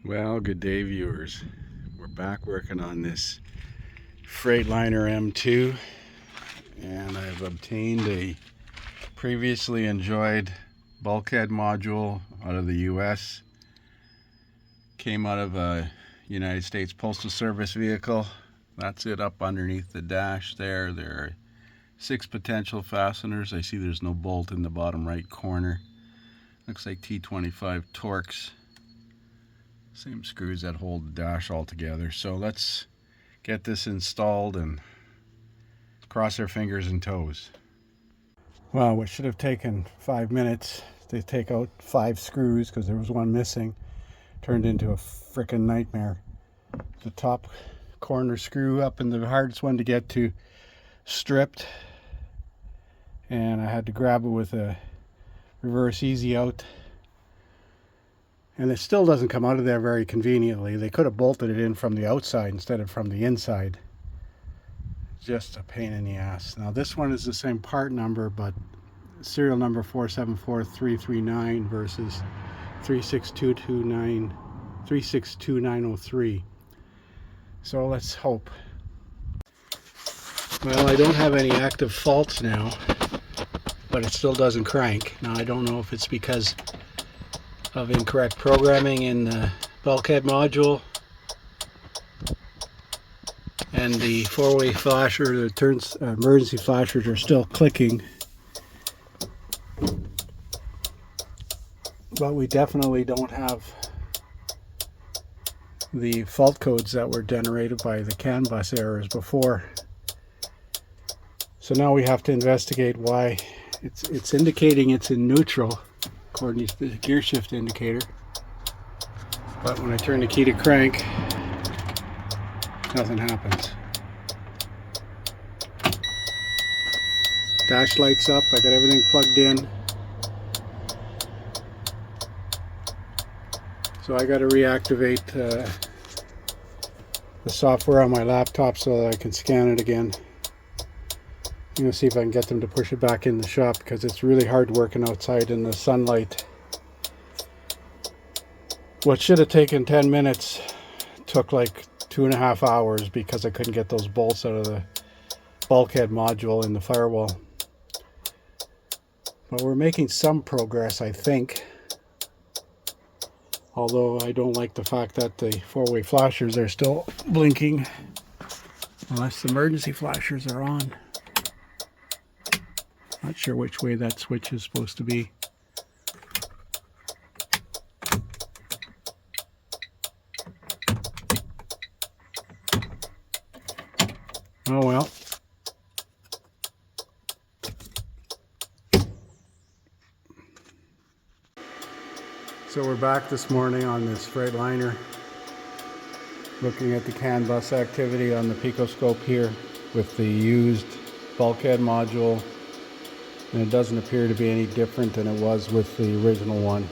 Well, good day, viewers. We're back working on this Freightliner M2, and I've obtained a previously enjoyed bulkhead module out of the US. Came out of a United States Postal Service vehicle. That's it up underneath the dash there. There are 6 potential fasteners. I see there's no bolt in the bottom right corner. Looks like T25 Torx. Same screws that hold the dash all together. So let's get this installed and cross our fingers and toes. Well, what should have taken 5 minutes to take out 5 screws because there was one missing turned into a frickin' nightmare. The top corner screw up and the hardest one to get to stripped, and I had to grab it with a reverse easy out. And it still doesn't come out of there very conveniently. They could have bolted it in from the outside instead of from the inside. Just a pain in the ass. Now this one is the same part number, but serial number 474339 versus 362903. So let's hope. Well, I don't have any active faults now, but it still doesn't crank. Now I don't know if it's because of incorrect programming in the bulkhead module, and the 4-way flasher, the turns emergency flashers are still clicking, but we definitely don't have the fault codes that were generated by the CAN bus errors before. So now we have to investigate why it's indicating it's in neutral according to the gear shift indicator, but when I turn the key to crank, nothing happens. Dash lights up, I got everything plugged in, so I got to reactivate the software on my laptop so that I can scan it again. I'm going to see if I can get them to push it back in the shop because it's really hard working outside in the sunlight. What should have taken 10 minutes took like 2.5 hours because I couldn't get those bolts out of the bulkhead module in the firewall. But we're making some progress, I think. Although I don't like the fact that the 4-way flashers are still blinking unless the emergency flashers are on. Not sure which way that switch is supposed to be. Oh well. So we're back this morning on this Freightliner, looking at the CAN bus activity on the picoscope here with the used bulkhead module. And it doesn't appear to be any different than it was with the original one.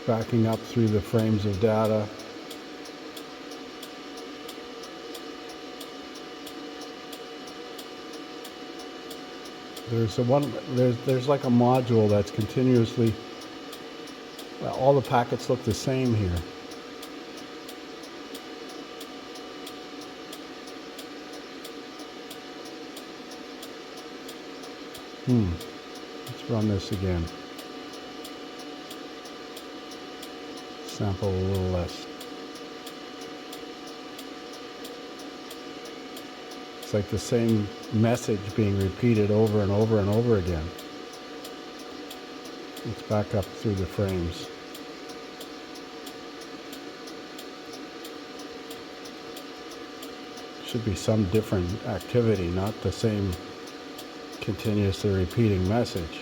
Backing up through the frames of data. There's like a module that's continuously, well, all the packets look the same here. Let's run this again. Sample a little less. It's like the same message being repeated over and over and over again. Let's back up through the frames. Should be some different activity, not the same continuously repeating message.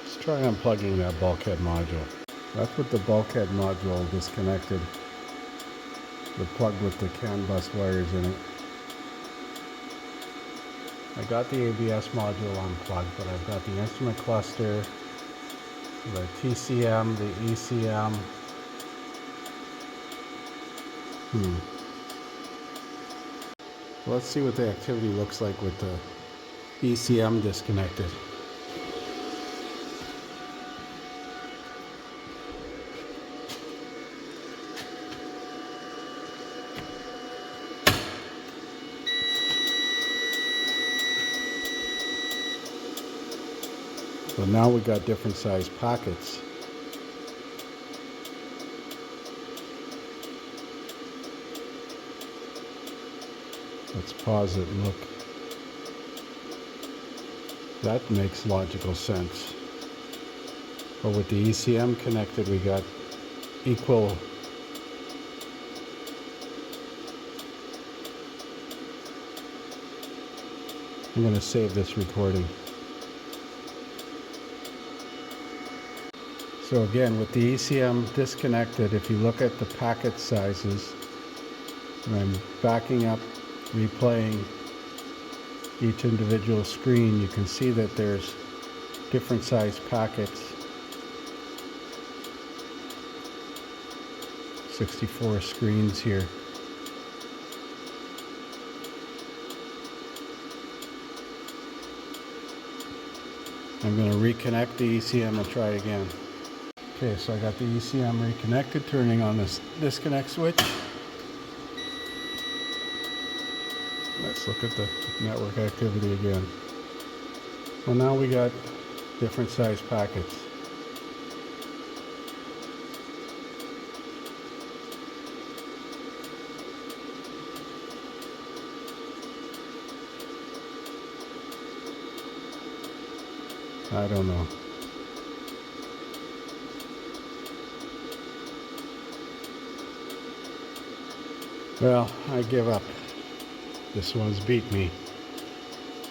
Let's try unplugging that bulkhead module. That's what the bulkhead module disconnected. the plug with the CAN bus wires in it. I got the ABS module unplugged, but I've got the instrument cluster, the TCM, the ECM. Let's see what the activity looks like with the ECM disconnected. So now we got different size packets. Let's pause it and look. That makes logical sense. But with the ECM connected, we got equal. I'm going to save this recording. So again, with the ECM disconnected, if you look at the packet sizes, and I'm backing up, replaying each individual screen, you can see that there's different size packets. 64 screens here. I'm going to reconnect the ECM and try again. Okay, so I got the ECM reconnected, turning on this disconnect switch. Let's look at the network activity again. Well, now we got different size packets. I don't know. Well, I give up. This one's beat me.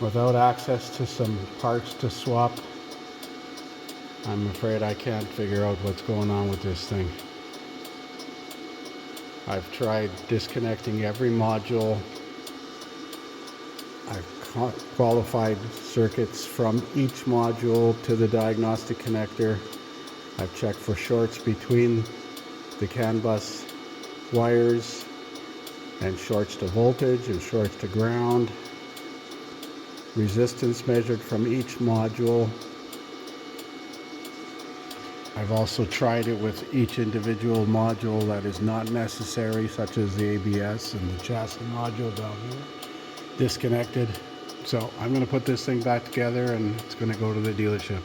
Without access to some parts to swap, I'm afraid I can't figure out what's going on with this thing. I've tried disconnecting every module. I've qualified circuits from each module to the diagnostic connector. I've checked for shorts between the CAN bus wires, and shorts to voltage and shorts to ground. Resistance measured from each module. I've also tried it with each individual module that is not necessary, such as the ABS and the chassis module down here, disconnected. So I'm going to put this thing back together and it's going to go to the dealership.